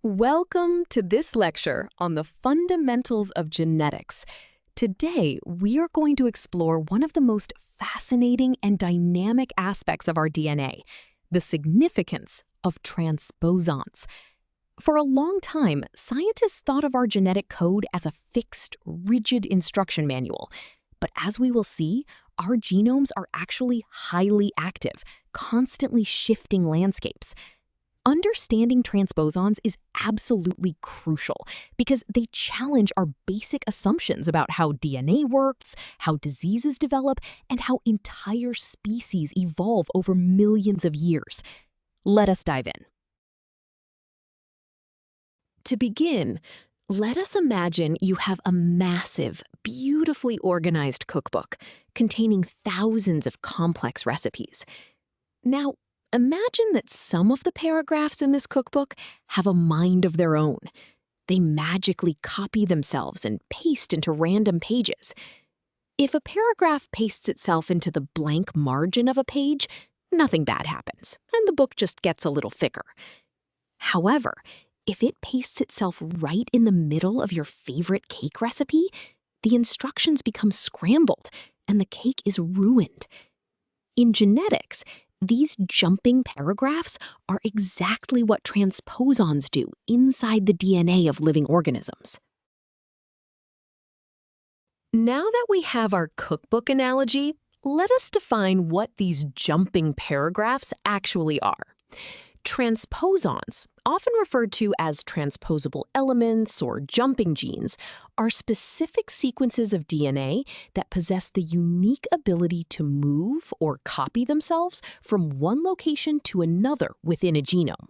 Welcome to this lecture on the fundamentals of genetics. Today, we are going to explore one of the most fascinating and dynamic aspects of our DNA, the significance of transposons. For a long time, scientists thought of our genetic code as a fixed, rigid instruction manual. But as we will see, our genomes are actually highly active, constantly shifting landscapes. Understanding transposons is absolutely crucial because they challenge our basic assumptions about how DNA works, how diseases develop, and how entire species evolve over millions of years. Let us dive in. To begin, let us imagine you have a massive, beautifully organized cookbook containing thousands of complex recipes. Now, imagine that some of the paragraphs in this cookbook have a mind of their own. They magically copy themselves and paste into random pages. If a paragraph pastes itself into the blank margin of a page, nothing bad happens, and the book just gets a little thicker. However, if it pastes itself right in the middle of your favorite cake recipe, the instructions become scrambled, and the cake is ruined. In genetics, these jumping paragraphs are exactly what transposons do inside the DNA of living organisms. Now that we have our cookbook analogy, let us define what these jumping paragraphs actually are. Transposons, often referred to as transposable elements or jumping genes, are specific sequences of DNA that possess the unique ability to move or copy themselves from one location to another within a genome.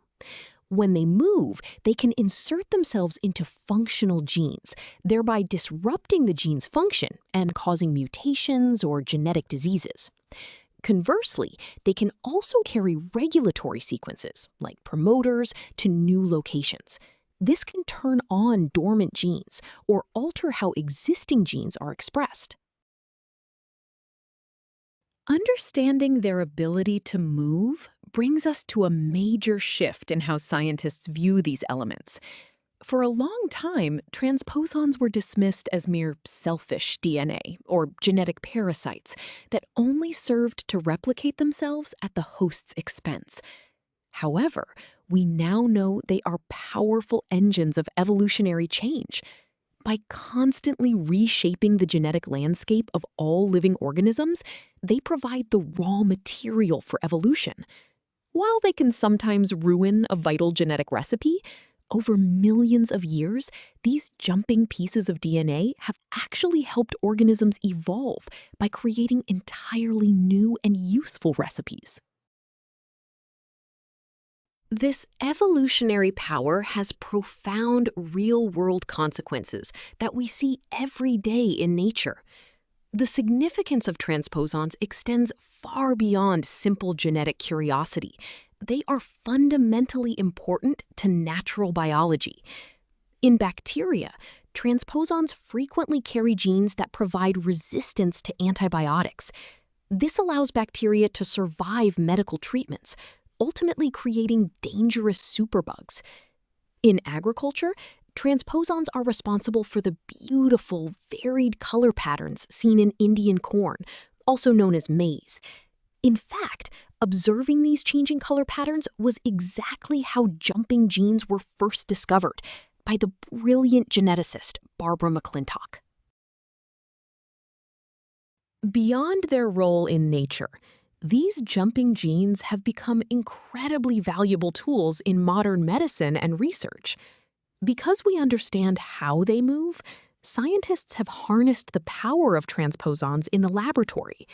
When they move, they can insert themselves into functional genes, thereby disrupting the gene's function and causing mutations or genetic diseases. Conversely, they can also carry regulatory sequences, like promoters, to new locations. This can turn on dormant genes or alter how existing genes are expressed. Understanding their ability to move brings us to a major shift in how scientists view these elements. For a long time, transposons were dismissed as mere selfish DNA or genetic parasites that only served to replicate themselves at the host's expense. However, we now know they are powerful engines of evolutionary change. By constantly reshaping the genetic landscape of all living organisms, they provide the raw material for evolution. While they can sometimes ruin a vital genetic recipe, over millions of years, these jumping pieces of DNA have actually helped organisms evolve by creating entirely new and useful recipes. This evolutionary power has profound real-world consequences that we see every day in nature. The significance of transposons extends far beyond simple genetic curiosity. They are fundamentally important to natural biology. In bacteria, transposons frequently carry genes that provide resistance to antibiotics. This allows bacteria to survive medical treatments, ultimately creating dangerous superbugs. In agriculture, transposons are responsible for the beautiful, varied color patterns seen in Indian corn, also known as maize. In fact, observing these changing color patterns was exactly how jumping genes were first discovered by the brilliant geneticist Barbara McClintock. Beyond their role in nature, these jumping genes have become incredibly valuable tools in modern medicine and research. Because we understand how they move, scientists have harnessed the power of transposons in the laboratory.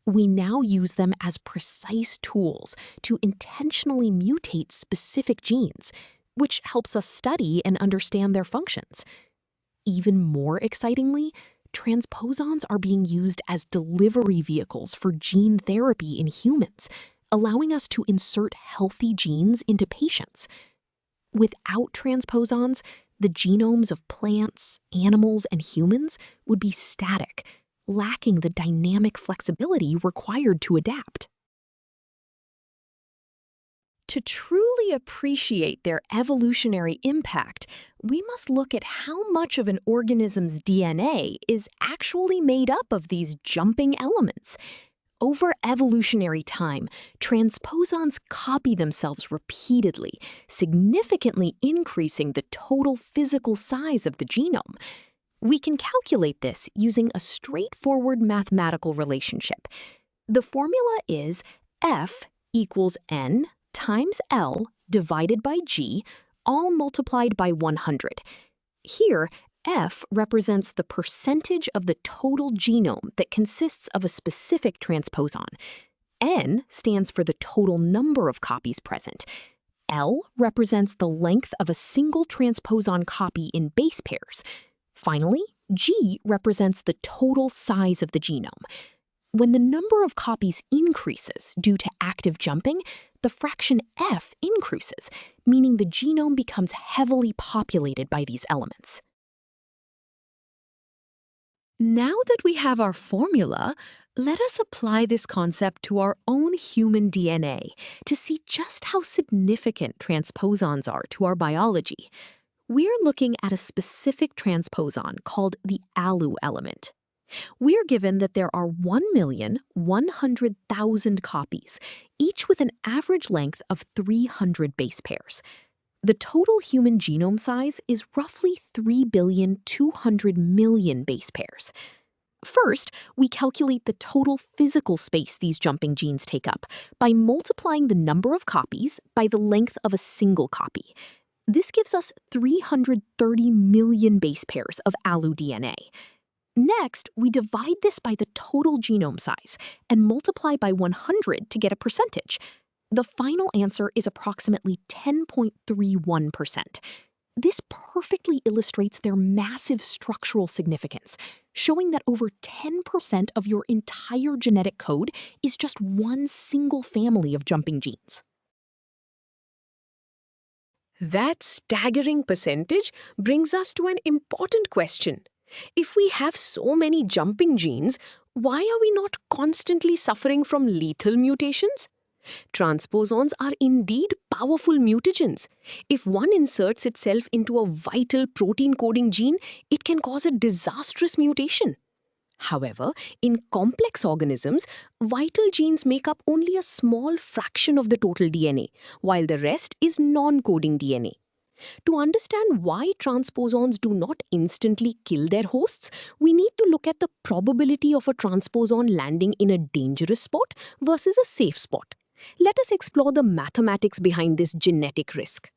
We now use them as precise tools to intentionally mutate specific genes, which helps us study and understand their functions. Even more excitingly, transposons are being used as delivery vehicles for gene therapy in humans, allowing us to insert healthy genes into patients. Without transposons, the genomes of plants, animals, and humans would be static, lacking the dynamic flexibility required to adapt. To truly appreciate their evolutionary impact, we must look at how much of an organism's DNA is actually made up of these jumping elements. Over evolutionary time, transposons copy themselves repeatedly, significantly increasing the total physical size of the genome. We can calculate this using a straightforward mathematical relationship. The formula is F equals N times L divided by G, all multiplied by 100. Here, F represents the percentage of the total genome that consists of a specific transposon. N stands for the total number of copies present. L represents the length of a single transposon copy in base pairs. Finally, G represents the total size of the genome. When the number of copies increases due to active jumping, the fraction F increases, meaning the genome becomes heavily populated by these elements. Now that we have our formula, let us apply this concept to our own human DNA to see just how significant transposons are to our biology. We're looking at a specific transposon called the ALU element. We're given that there are 1,100,000 copies, each with an average length of 300 base pairs. The total human genome size is roughly 3,200,000,000 base pairs. First, we calculate the total physical space these jumping genes take up by multiplying the number of copies by the length of a single copy. This gives us 330 million base pairs of ALU DNA. Next, we divide this by the total genome size and multiply by 100 to get a percentage. The final answer is approximately 10.31%. This perfectly illustrates their massive structural significance, showing that over 10% of your entire genetic code is just one single family of jumping genes. That staggering percentage brings us to an important question. If we have so many jumping genes, why are we not constantly suffering from lethal mutations? Transposons are indeed powerful mutagens. If one inserts itself into a vital protein-coding gene, it can cause a disastrous mutation. However, in complex organisms, vital genes make up only a small fraction of the total DNA, while the rest is non-coding DNA. To understand why transposons do not instantly kill their hosts, we need to look at the probability of a transposon landing in a dangerous spot versus a safe spot. Let us explore the mathematics behind this genetic risk.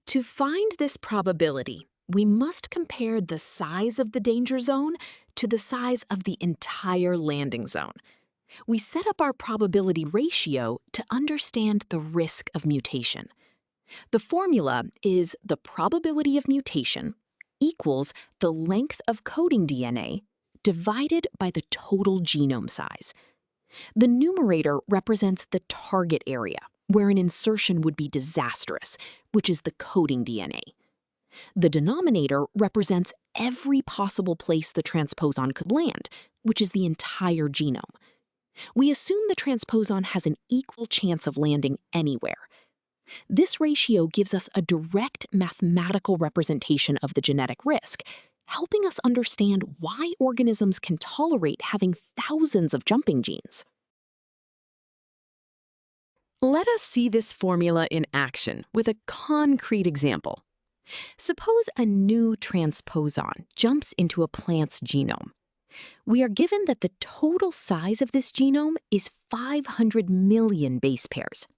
To find this probability, we must compare the size of the danger zone to the size of the entire landing zone. We set up our probability ratio to understand the risk of mutation. The formula is the probability of mutation equals the length of coding DNA divided by the total genome size. The numerator represents the target area, where an insertion would be disastrous, which is the coding DNA. The denominator represents every possible place the transposon could land, which is the entire genome. We assume the transposon has an equal chance of landing anywhere. This ratio gives us a direct mathematical representation of the genetic risk, helping us understand why organisms can tolerate having thousands of jumping genes. Let us see this formula in action with a concrete example. Suppose a new transposon jumps into a plant's genome. We are given that the total size of this genome is 500 million base pairs.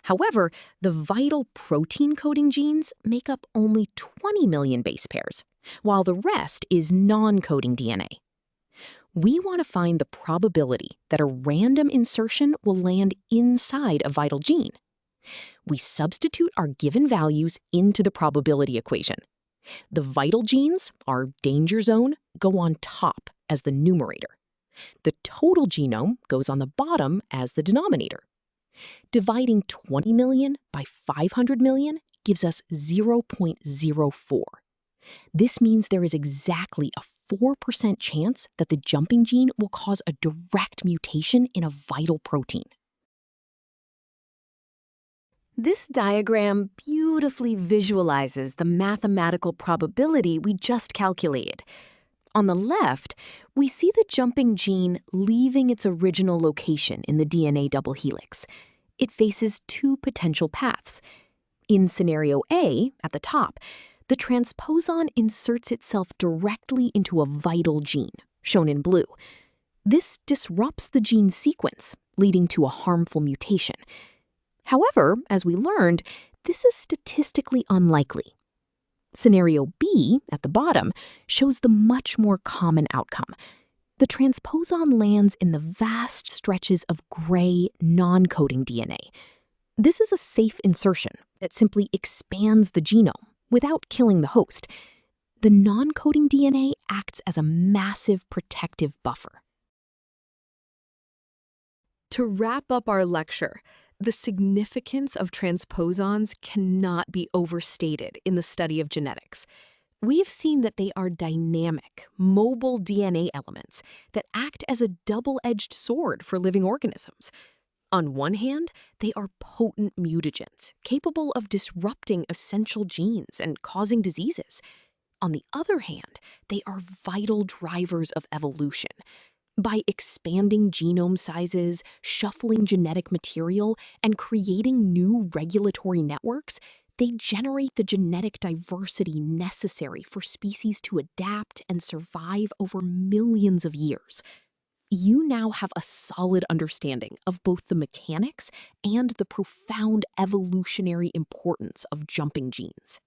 However, the vital protein-coding genes make up only 20 million base pairs, while the rest is non-coding DNA. We want to find the probability that a random insertion will land inside a vital gene. We substitute our given values into the probability equation. The vital genes, our danger zone, go on top as the numerator. The total genome goes on the bottom as the denominator. Dividing 20 million by 500 million gives us 0.04. This means there is exactly a 4% chance that the jumping gene will cause a direct mutation in a vital protein. This diagram beautifully visualizes the mathematical probability we just calculated. On the left, we see the jumping gene leaving its original location in the DNA double helix. It faces two potential paths. In scenario A, at the top, the transposon inserts itself directly into a vital gene, shown in blue. This disrupts the gene sequence, leading to a harmful mutation. However, as we learned, this is statistically unlikely. Scenario B, at the bottom, shows the much more common outcome. The transposon lands in the vast stretches of gray, non-coding DNA. This is a safe insertion that simply expands the genome without killing the host. The non-coding DNA acts as a massive protective buffer. To wrap up our lecture, the significance of transposons cannot be overstated in the study of genetics. We have seen that they are dynamic, mobile DNA elements that act as a double-edged sword for living organisms. On one hand, they are potent mutagens, capable of disrupting essential genes and causing diseases. On the other hand, they are vital drivers of evolution. By expanding genome sizes, shuffling genetic material, and creating new regulatory networks, they generate the genetic diversity necessary for species to adapt and survive over millions of years. You now have a solid understanding of both the mechanics and the profound evolutionary importance of jumping genes.